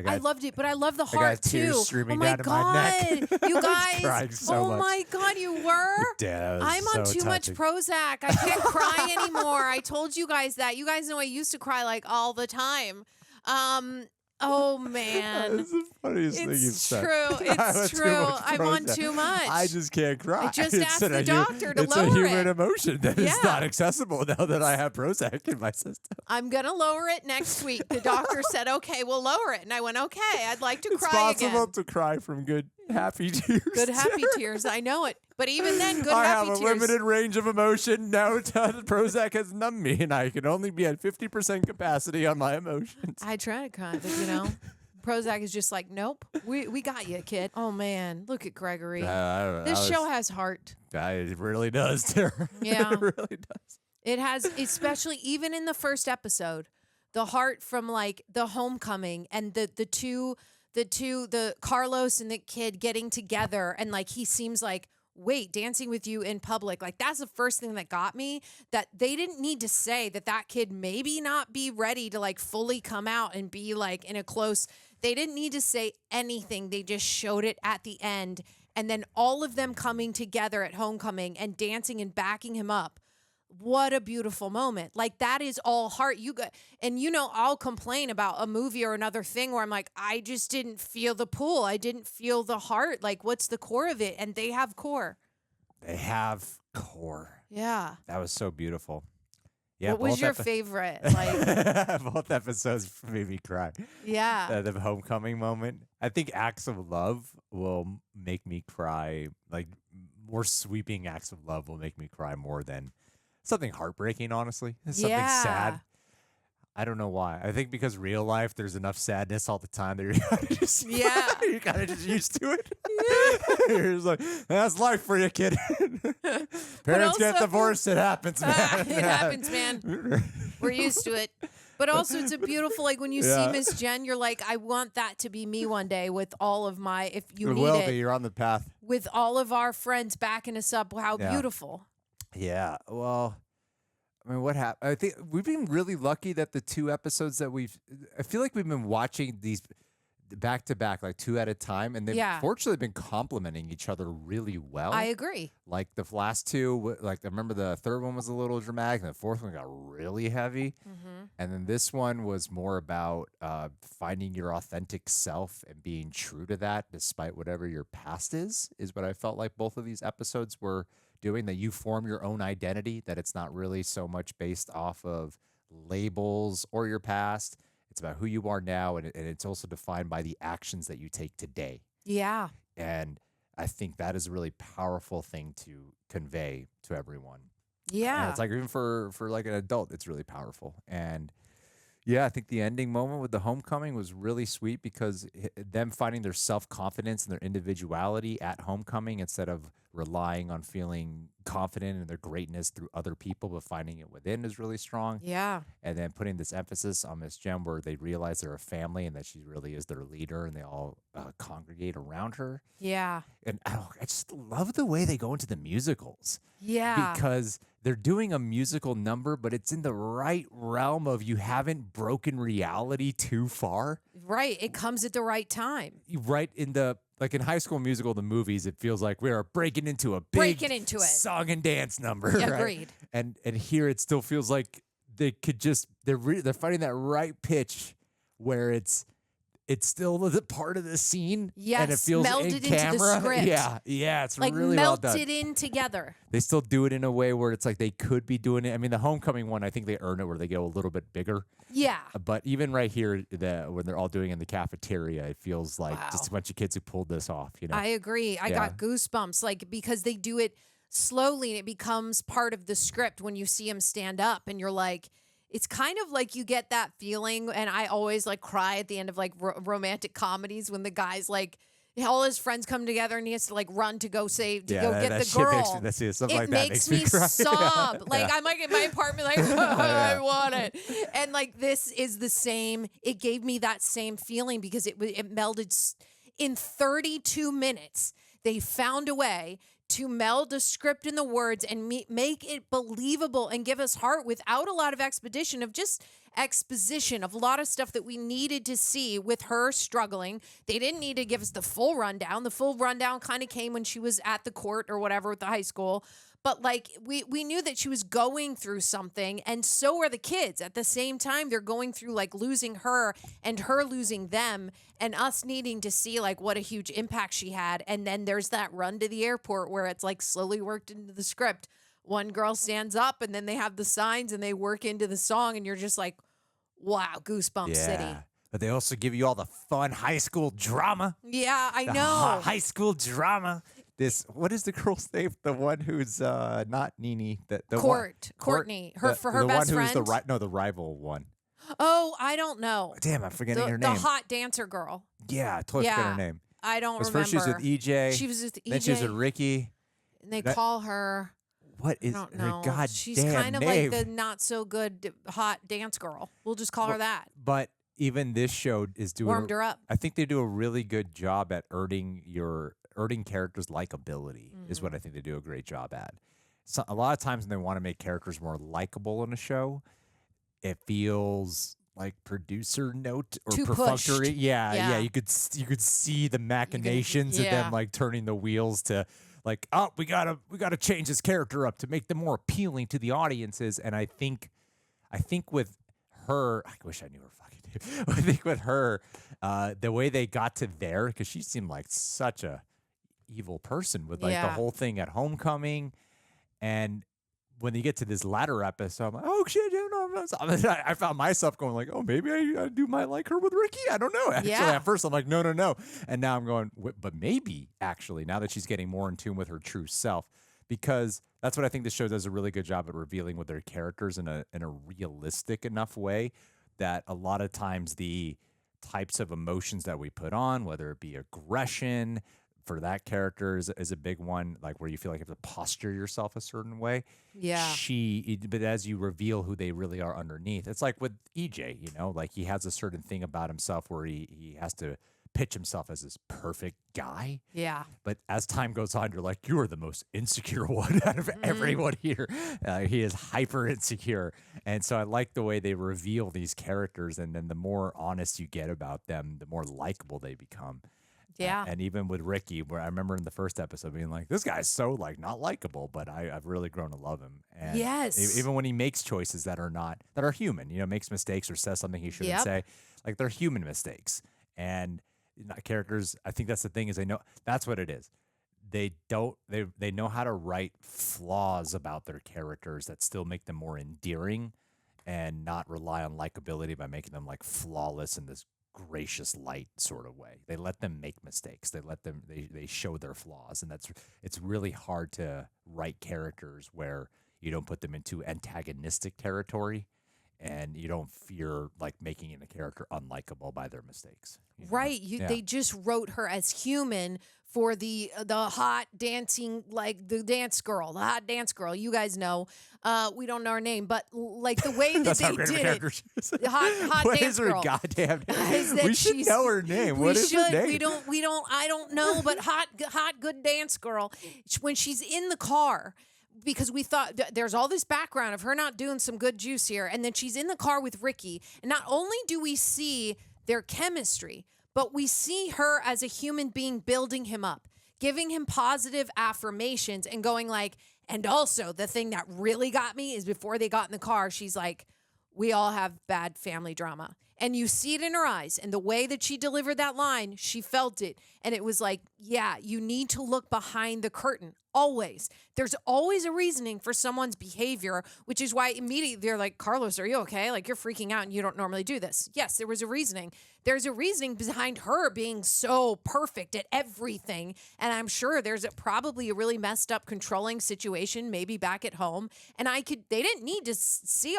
I loved it, but I love the I got heart tears too. streaming Oh my down my neck. God, you I was guys! crying so Oh much. my God, you were. Dad, that was I'm on so too much touching. Prozac. I can't cry anymore. I told you guys that. You guys know I used to cry like all the time. Oh man, That's the funniest thing you've it's said. true. I'm on It's too true. much I'm on Prozac. too much. I just can't cry. I just It's asked a the doctor to it's lower a human it. emotion that is Yeah. not accessible now that I have Prozac in my system. I'm gonna lower it next week. The doctor said, "Okay, we'll lower it," and I went, "Okay." I'd like to It's cry possible again. to cry from good, happy tears. Good happy tears. I know it, but even then, good I happy have a tears. limited range of emotion. Now Prozac has numbed me, and I can only be at 50% capacity on my emotions. I try to kind of, you know. Prozac is just like, nope, we got you, kid. Oh man, look at Gregory. This show has heart. It really does, Tara. Yeah. It really does. It has, especially even in the first episode, the heart from like the homecoming and the Carlos and the kid getting together, and like he seems like, wait, dancing with you in public. Like that's the first thing that got me, that they didn't need to say that kid maybe not be ready to like fully come out and be like in a close. They didn't need to say anything. They just showed it at the end. And then all of them coming together at homecoming and dancing and backing him up. What a beautiful moment. Like that is all heart. And you know, I'll complain about a movie or another thing where I'm like, I just didn't feel the pull. I didn't feel the heart. Like what's the core of it? And they have core. They have core. Yeah. That was so beautiful. Yeah. What was both your favorite? Like both episodes made me cry. Yeah. The homecoming moment. I think acts of love will make me cry. Like more sweeping acts of love will make me cry more than something heartbreaking, honestly. It's something sad. I don't know why. I think because real life, there's enough sadness all the time that you're just, you're kind of just used to it. You're just like, that's life for you, kid. Parents get divorced. It happens, man. It happens, man. We're used to it. But also, it's a beautiful, like when you see Miss Jenn, you're like, I want that to be me one day with all of my, if you It need will it, be. You're on the path. with all of our friends backing us up. How beautiful. Yeah. Well, I mean, what happened? I think we've been really lucky that the 2 episodes that I feel like we've been watching back to back, like 2 at a time, and they've Yeah. fortunately been complimenting each other really well. I agree. Like the last two, like I remember the third one was a little dramatic, and the fourth one got really heavy. Mhm. And then this one was more about finding your authentic self and being true to that, despite whatever your past is what I felt like both of these episodes were doing. That you form your own identity, that it's not really so much based off of labels or your past. It's about who you are now, and it's also defined by the actions that you take today. Yeah. And I think that is a really powerful thing to convey to everyone. Yeah. And it's like even for like an adult, it's really powerful. And yeah, I think the ending moment with the homecoming was really sweet because them finding their self-confidence and their individuality at homecoming instead of relying on feeling confident in their greatness through other people, but finding it within is really strong. Yeah. And then putting this emphasis on Miss Jenn where they realize they're a family and that she really is their leader and they all congregate around her. Yeah. And I just love the way they go into the musicals. Yeah. Because they're doing a musical number, but it's in the right realm of you haven't broken reality too far. Right. It comes at the right time. Right in the, like in High School Musical, the movies, it feels like we are breaking into a big song and dance number. Yeah, right? agreed. And here it still feels like they could just, they're finding that right pitch where it's still the part of the scene. Yes, and it feels melded in into camera. the script. Yeah, it's like really well done. melted in together. They still do it in a way where it's like they could be doing it. I mean, the homecoming one, I think they earn it where they go a little bit bigger. Yeah. But even right here, when they're all doing it in the cafeteria, it feels like Wow. just a bunch of kids who pulled this off. You know, I agree. I Yeah. got goosebumps, like because they do it slowly and it becomes part of the script when you see him stand up, and you're like, it's kind of like you get that feeling. And I always like cry at the end of like romantic comedies when the guy's like, all his friends come together and he has to like run to go get the girl. That's it. Something It like that makes me cry. sob. Like Yeah. I'm like in my apartment, like I want it. And like this is the same. It gave me that same feeling because it melded in 32 minutes. They found a way to meld the script and the words and make it believable and give us heart without a lot of exposition of a lot of stuff that we needed to see with her struggling. They didn't need to give us the full rundown. The full rundown kind of came when she was at the court or whatever with the high school. But like we knew that she was going through something, and so are the kids. At the same time, they're going through like losing her and her losing them, and us needing to see like what a huge impact she had. And then there's that run to the airport where it's like slowly worked into the script. One girl stands up, and then they have the signs and they work into the song, and you're just like, wow, Goosebumps City. But they also give you all the fun high school drama. Yeah, I The know. high school drama. What is the girl's name? The one who's not Nini. The Kourtney. Her best one who's friend. the rival one. Oh, I don't know. Damn, I'm forgetting her The name. hot dancer girl. Yeah, I totally forget her name. I don't remember. First she was with EJ. She was with EJ. Then she was with Ricky. And they That- call her. What is I don't her know. goddamn She's kind of name? like the not so good hot dance girl. We'll just call her that. But even this show is doing Warmed her up. I think they do a really good job at earning characters' likability. Is what I think they do a great job at. So a lot of times when they want to make characters more likable in a show, it feels like producer note or Too perfunctory. pushed. Yeah. You could see the machinations of yeah. them like turning the wheels to like, oh, we gotta change this character up to make them more appealing to the audiences. And I think with her, I wish I knew her fucking name. I think with her, the way they got to there, because she seemed like such a evil person with like the Yeah. whole thing at homecoming, and when you get to this latter episode, I'm like, oh shit, I found myself going like, oh, maybe I might like her with Ricky. I don't know. Actually, Yeah. at first I'm like, no. And now I'm going, but maybe actually, now that she's getting more in tune with her true self, because that's what I think this show does a really good job at revealing with their characters in a realistic enough way that a lot of times the types of emotions that we put on, whether it be aggression, for that character is a big one, like where you feel like you have to posture yourself a certain way. Yeah. But as you reveal who they really are underneath, it's like with EJ, like he has a certain thing about himself where he has to pitch himself as this perfect guy. Yeah. But as time goes on, you're like, you are the most insecure one out of everyone here. He is hyper insecure. And so I like the way they reveal these characters. And then the more honest you get about them, the more likable they become. Yeah. And even with Ricky, where I remember in the first episode being like, this guy's so like not likable, but I've really grown to love him. And Yes. even when he makes choices that are human, makes mistakes or says something he shouldn't say, like they're human mistakes. And characters, I think that's the thing, is they know that's what it is. They know how to write flaws about their characters that still make them more endearing and not rely on likability by making them like flawless in this gracious light sort of way. They let them make mistakes. They show their flaws, and it's really hard to write characters where you don't put them into antagonistic territory and you don't fear like making a character unlikable by their mistakes. Right. They just wrote her as human for the hot dancing, like the hot dance girl. You guys know. We don't know her name, but like the way that they did it. The hot what dance is her girl. goddamn name? Is that We should she's- know her name. We What is her should. name? We don't. I don't know, but hot, good dance girl. When she's in the car, because we thought there's all this background of her not doing some good juice here, and then she's in the car with Ricky, and not only do we see their chemistry, but we see her as a human being building him up, giving him positive affirmations, and going like, and also the thing that really got me is before they got in the car, she's like, we all have bad family drama. And you see it in her eyes, and the way that she delivered that line, she felt it. And it was like, yeah, you need to look behind the curtain. Always. There's always a reasoning for someone's behavior, which is why immediately they're like, Carlos, are you okay? Like, you're freaking out and you don't normally do this. Yes, there was a reasoning. There's a reasoning behind her being so perfect at everything. And I'm sure there's probably a really messed up controlling situation, maybe back at home. And they didn't need to say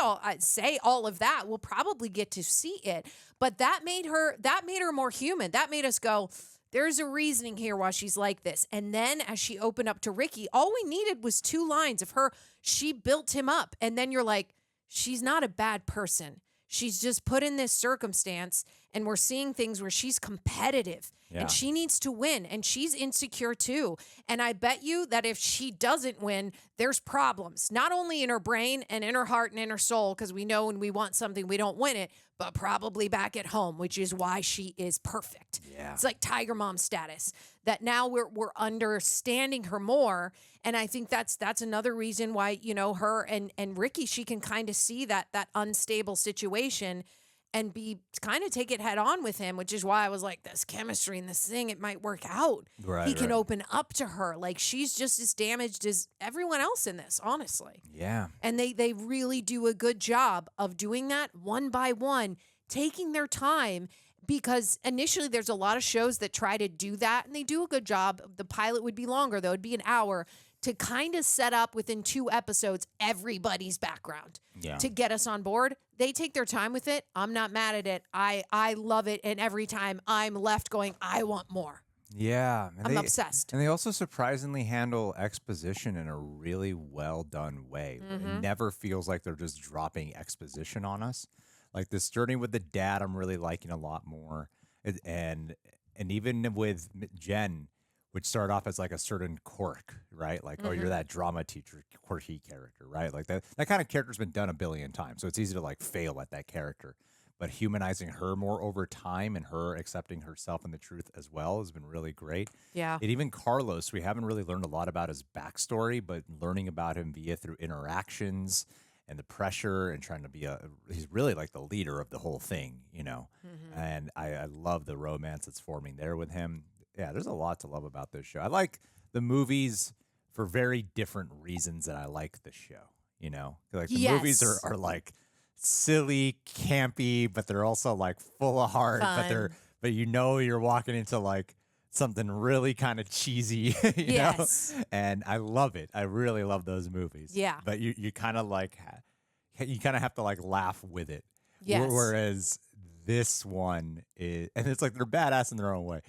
all of that. We'll probably get to see it. But that made her more human. That made us go, there's a reasoning here why she's like this. And then as she opened up to Ricky, all we needed was 2 lines of her. She built him up. And then you're like, she's not a bad person. She's just put in this circumstance, and we're seeing things where she's competitive and she needs to win, and she's insecure too. And I bet you that if she doesn't win, there's problems, not only in her brain and in her heart and in her soul, because we know when we want something, we don't win it, but probably back at home, which is why she is perfect. Yeah. It's like Tiger Mom status, that now we're understanding her more. And I think that's another reason why, her and Ricky, she can kind of see that unstable situation and kind of take it head on with him, which is why I was like, this chemistry and this thing, it might work out. Right, he can right. open up to her. Like, she's just as damaged as everyone else in this, honestly. Yeah. And they really do a good job of doing that one by one, taking their time, because initially there's a lot of shows that try to do that, and they do a good job. The pilot would be longer, though. It'd be an hour to kind of set up within 2 episodes everybody's background to get us on board. They take their time with it. I'm not mad at it. I love it. And every time I'm left going, I want more. Yeah. And I'm obsessed. And they also surprisingly handle exposition in a really well done way. It never feels like they're just dropping exposition on us. Like this journey with the dad, I'm really liking a lot more. And even with Jenn, which started off as like a certain quirk, right? Like, oh, you're that drama teacher, quirky character, right? Like that kind of character's been done a billion times. So it's easy to like fail at that character. But humanizing her more over time and her accepting herself and the truth as well has been really great. Yeah. And even Carlos, we haven't really learned a lot about his backstory, but learning about him through interactions and the pressure and trying to be he's really like the leader of the whole thing, And I love the romance that's forming there with him. Yeah, there's a lot to love about this show. I like the movies for very different reasons that I like the show, Like the movies are like silly, campy, but they're also like full of heart, Fun. but you're walking into like something really kind of cheesy, you know? And I love it. I really love those movies. Yeah. But you kind of like, you kind of have to like laugh with it. Yes. Whereas this one is, and it's like they're badass in their own way,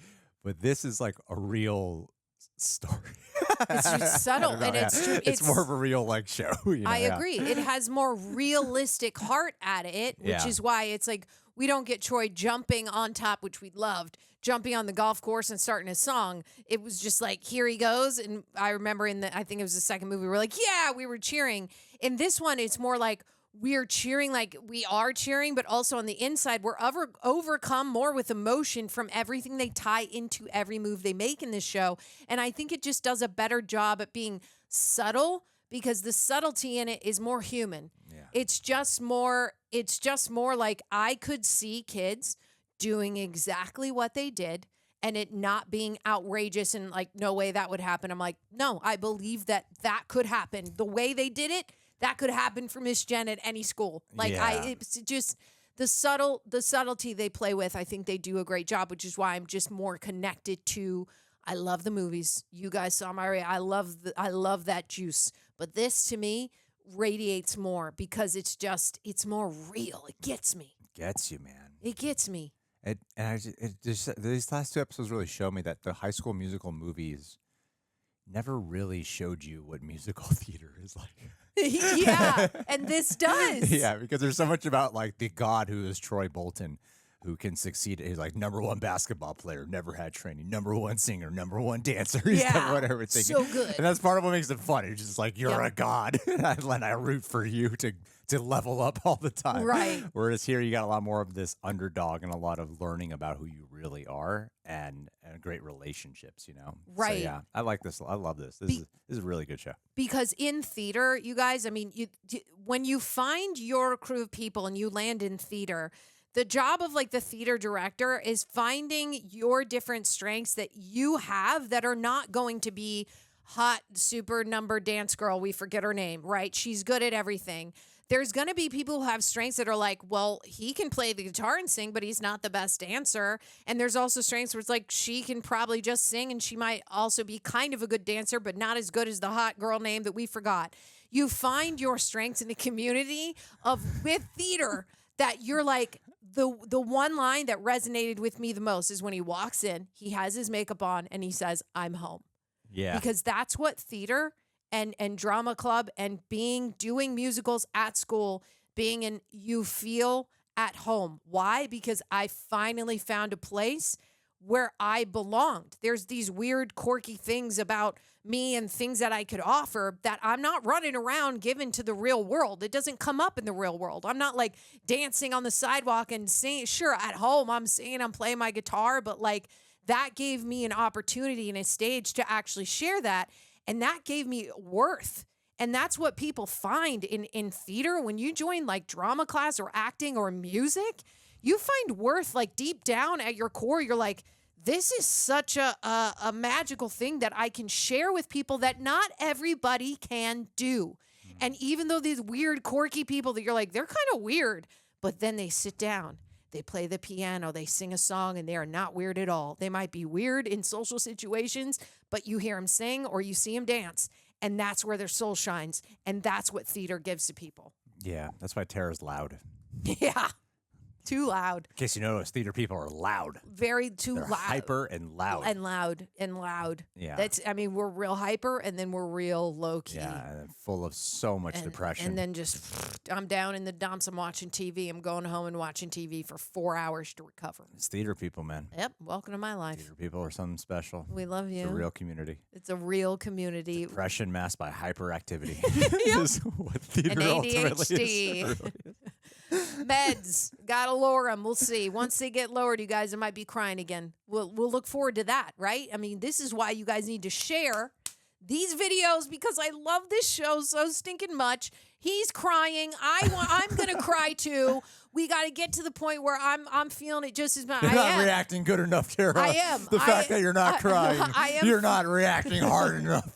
but this is like a real story. It's subtle, I don't know, and yeah. it's true. It's more of a real like show. You know, I yeah. agree. It has more realistic heart at it, which Yeah. is why it's like we don't get Troy jumping on top, which we loved, jumping on the golf course and starting a song. It was just like, here he goes. And I remember I think it was the second movie, we were like, yeah, we were cheering. In this one, it's more like we're cheering, like we are cheering, but also on the inside, we're overcome more with emotion from everything they tie into every move they make in this show. And I think it just does a better job at being subtle, because the subtlety in it is more human. Yeah. It's just more like I could see kids doing exactly what they did and it not being outrageous and like, no way that would happen. I'm like, no, I believe that could happen. The way they did it, that could happen for Miss Jenn at any school. Like it's just the subtlety they play with. I think they do a great job, which is why I'm just more connected to. I love the movies. You guys saw my. I love that juice. But this to me radiates more because it's more real. It gets me. Gets you, man. It gets me. These last 2 episodes really show me that the High School Musical movies never really showed you what musical theater is like. Yeah, and this does. Yeah, because there's so much about like the god who is Troy Bolton, who can succeed. He's like #1 basketball player, never had training, #1 singer, #1 dancer. He's Yeah, whatever. so good. And that's part of what makes it fun. It's just like you're a god, and I root for you to level up all the time. Right. Whereas here you got a lot more of this underdog and a lot of learning about who you really are and great relationships, you know? Right. So, yeah, I like this. I love this. This is a really good show. Because in theater, you guys, I mean, when you find your crew of people and you land in theater, the job of like the theater director is finding your different strengths that you have that are not going to be hot, super number dance girl. We forget her name, right? She's good at everything. There's going to be people who have strengths that are like, well, he can play the guitar and sing, but he's not the best dancer. And there's also strengths where it's like, she can probably just sing and she might also be kind of a good dancer, but not as good as the hot girl name that we forgot. You find your strengths in the community with theater that you're like, the one line that resonated with me the most is when he walks in, he has his makeup on and he says, I'm home. Yeah. Because that's what theater and drama club and doing musicals at school, you feel at home. Why? Because I finally found a place where I belonged. There's these weird, quirky things about me and things that I could offer that I'm not running around giving to the real world. It doesn't come up in the real world. I'm not like dancing on the sidewalk and singing. Sure, at home I'm singing, I'm playing my guitar, but like that gave me an opportunity and a stage to actually share that. And that gave me worth. And that's what people find in theater. When you join like drama class or acting or music, you find worth like deep down at your core. You're like, this is such a magical thing that I can share with people that not everybody can do. And even though these weird, quirky people that you're like, they're kind of weird, but then they sit down, they play the piano, they sing a song, and they are not weird at all. They might be weird in social situations, but you hear them sing or you see them dance, and that's where their soul shines. And that's what theater gives to people. Yeah, that's why Tara's loud. Yeah. Too loud. In case you notice, theater people are loud. Very too They're loud. hyper and loud. And loud. Yeah. We're real hyper and then we're real low key. Yeah, and full of so much depression. And then just, I'm down in the dumps. I'm watching TV. I'm going home and watching TV for 4 hours to recover. It's theater people, man. Yep. Welcome to my life. Theater people are something special. We love you. It's a real community. It's a real community. Depression masked by hyperactivity. Yep. Is what theater And ultimately ADHD. is. Meds, gotta lower them. We'll see. Once they get lowered, you guys, I might be crying again. We'll look forward to that, right? I mean, this is why you guys need to share these videos because I love this show so stinking much. He's crying. I'm gonna cry too. We got to get to the point where I'm feeling it just as much. You're not reacting good enough, Tara. I am. The fact that you're not crying, you're not reacting hard enough.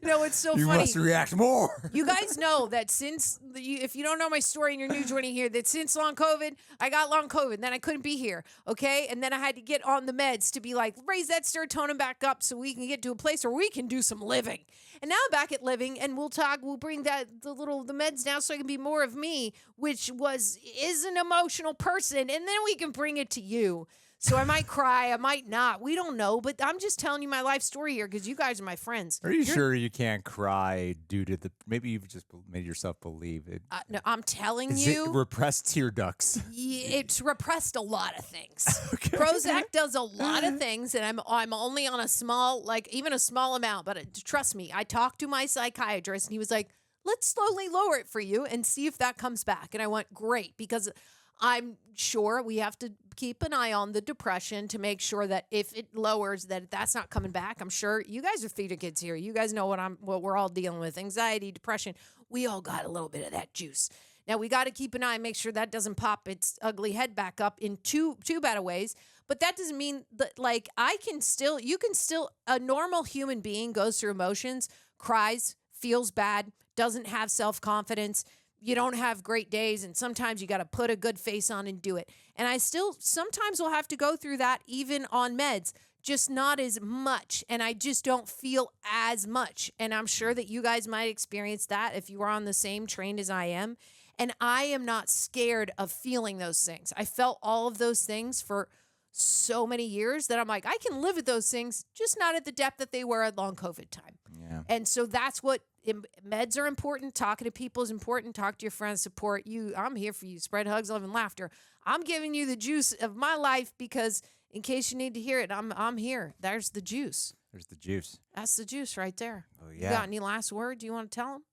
No, it's so you funny. You must react more. You guys know that if you don't know my story and you're new joining here, that since long COVID, I got long COVID. Then I couldn't be here, okay? And then I had to get on the meds to be like, raise that serotonin back up so we can get to a place where we can do some living. And now I'm back at living, and we'll bring the meds down so I can be more of me, which is an emotional person, and then we can bring it to you. So I might cry, I might not. We don't know, but I'm just telling you my life story here because you guys are my friends. Are you sure you can't cry due to maybe you've just made yourself believe it? No, I'm telling Is you. it repressed tear ducts? It's repressed a lot of things. Prozac does a lot of things, and I'm only on a small, even a small amount. But trust me, I talked to my psychiatrist, and he was like, let's slowly lower it for you and see if that comes back. And I went, great, because I'm sure we have to keep an eye on the depression to make sure that if it lowers, that's not coming back. I'm sure you guys are theater kids here. You guys know what we're all dealing with: anxiety, depression. We all got a little bit of that juice. Now we got to keep an eye and make sure that doesn't pop its ugly head back up in too bad of ways. But that doesn't mean that you can still, a normal human being goes through emotions, cries, feels bad, doesn't have self-confidence. You don't have great days, and sometimes you got to put a good face on and do it. And I still sometimes will have to go through that even on meds, just not as much. And I just don't feel as much. And I'm sure that you guys might experience that if you are on the same train as I am. And I am not scared of feeling those things. I felt all of those things for so many years that I'm like, I can live with those things, just not at the depth that they were at long COVID time. Yeah. And so that's what meds are important. Talking to people is important. Talk to your friends, support you. I'm here for you. Spread hugs, love, and laughter. I'm giving you the juice of my life because in case you need to hear it, I'm here. There's the juice. There's the juice. That's the juice right there. Oh, yeah. You got any last word? Do you want to tell them?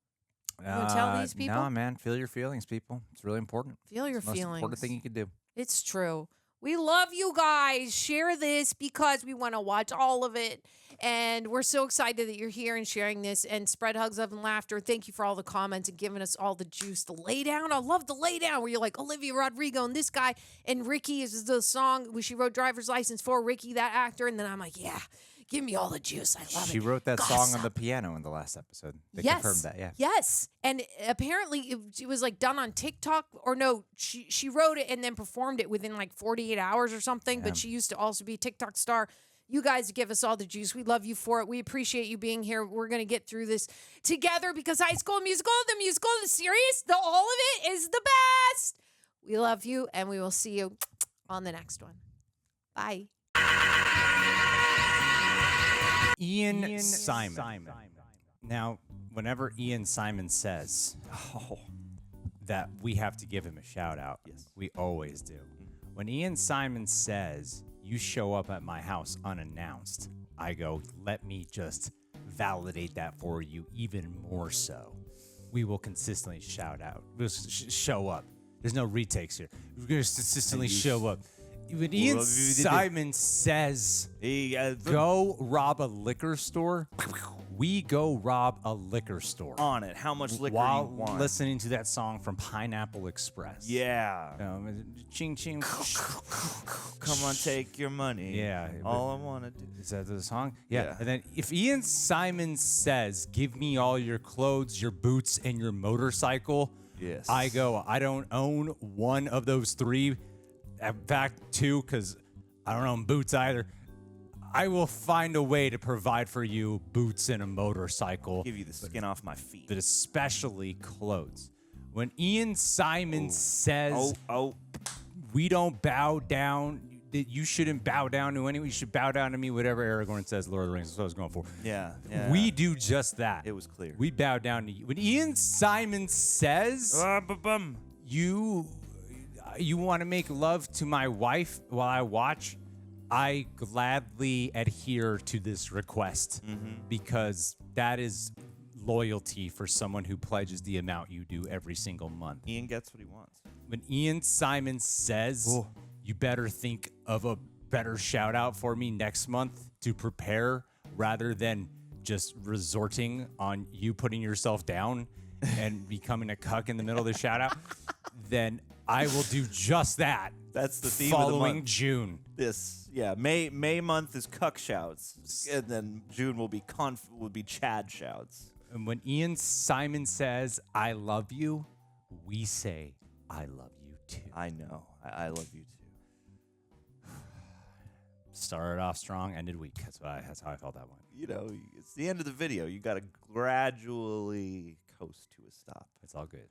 You want to tell these people? No, man. Feel your feelings, people. It's really important. Feel your it's the most feelings. important thing you can do. It's true. We love you guys. Share this because we want to watch all of it. And we're so excited that you're here and sharing this. And spread hugs, love, and laughter. Thank you for all the comments and giving us all the juice. The lay down. I love the lay down where you're like Olivia Rodrigo and this guy. And Ricky is the song where she wrote Driver's License for Ricky, that actor. And then I'm like, yeah, give me all the juice. I love it. She wrote that song on the piano in the last episode. They confirmed that, yeah. Yes. And apparently it was like done on TikTok, or no, she wrote it and then performed it within like 48 hours or something. But she used to also be a TikTok star. You guys give us all the juice. We love you for it. We appreciate you being here. We're going to get through this together because High School Musical, the series, all of it is the best. We love you, and we will see you on the next one. Bye. Ian Simon. Now, whenever Ian Simon says that we have to give him a shout out, yes, we always do. When Ian Simon says, you show up at my house unannounced, I go, let me just validate that for you even more so. We will consistently shout out. We'll show up. There's no retakes here. We're going to consistently show up. When Ian Simon says, go rob a liquor store, we go rob a liquor store. On it. How much liquor while you want. Listening to that song from Pineapple Express. Yeah. Ching, ching. Come on, take your money. Yeah. All I want to do. Is that the song? Yeah. And then if Ian Simon says, give me all your clothes, your boots, and your motorcycle, yes, I go, I don't own one of those three. In fact, two, because I don't own boots either. I will find a way to provide for you boots and a motorcycle. Give you the skin off my feet. But especially clothes. When Ian Simon says, we don't bow down, that you shouldn't bow down to anyone, you should bow down to me, whatever Aragorn says, Lord of the Rings, that's what I was going for. Yeah. We do just that. It was clear. We bow down to you. When Ian Simon says, you want to make love to my wife while I watch, I gladly adhere to this request because that is loyalty for someone who pledges the amount you do every single month. Ian gets what he wants. When Ian Simon says, you better think of a better shout out for me next month to prepare rather than just resorting on you putting yourself down and becoming a cuck in the middle of the shout out, then I will do just that. That's the theme following of the month. June. May month is cuck shouts, and then June will be Chad shouts. And when Ian Simon says, I love you, we say, I love you too. I know. I love you too. Started off strong, ended weak. That's how I felt that one. You know, it's the end of the video. You got to gradually coast to a stop. It's all good.